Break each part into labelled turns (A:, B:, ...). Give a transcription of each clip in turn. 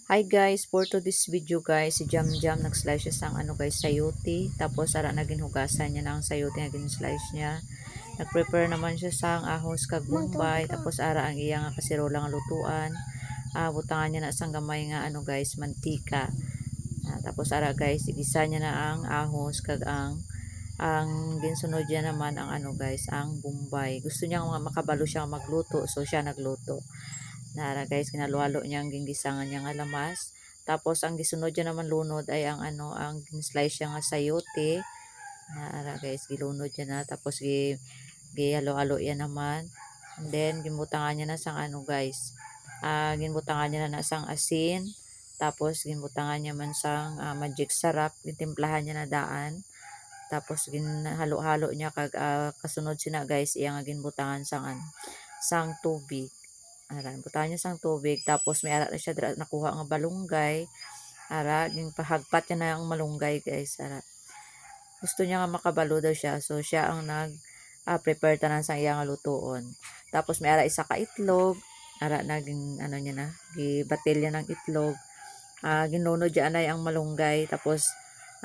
A: Hi guys, for to this video guys, si Jam Jam nag-slice siya sang guys, sayote. Tapos ara naging hugasan niya na ang sayote nga gin-slice niya. Nag-prepare naman siya sang ahos kag bombay. Tapos ara ang iya nga kasirola nga lutuan. Butangan niya na sang gamay nga guys, mantika. Tapos ara guys, igisa niya na ang ahos kag ang ginsunod niya naman ang guys, ang bombay. Gusto niya nga makabalo siya magluto, so siya nagluto. Nara guys, kinaluhalo niya ang ginggisangan niya nga lamas. Tapos ang gisunod niya naman lunod ay ang ang slice niya nga sayote. Nara guys, gilunod niya na tapos gihalo-halo yan naman. And then gimutangan niya na sang guys. Ginbutangan niya na sang asin. Tapos ginbutangan niya man sang magic sarap, gitimplahan niya na daan. Tapos ginhalo-halo niya kag kasunod sina guys, iya nga ginbutangan sang tubig. Aran, butahan niya sang tubig. Tapos may ara na siya nakuha nga balunggay. Ara, yung pahagpat niya na ang malunggay guys. Ara. Gusto niya nga makabalo daw siya. So siya ang prepare tanan sang iya nga lutuon. Tapos may ara isa ka itlog. Ara naging niya na, gibatil niya ng itlog. Ginunod niya anay ang malunggay. Tapos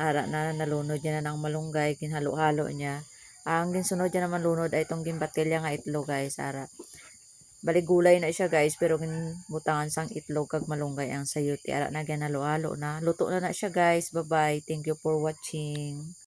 A: ara na nalunod niya na ng malunggay. Ginhalo-halo niya. Ang ginsunod niya naman lunod ay itong ginbatilya nga itlog guys. Ara. Bali gulay na siya guys, pero butangan sang itlog kag malunggay ang sayote. Ara na ginhalo-halo na. Luto na siya guys. Bye-bye. Thank you for watching.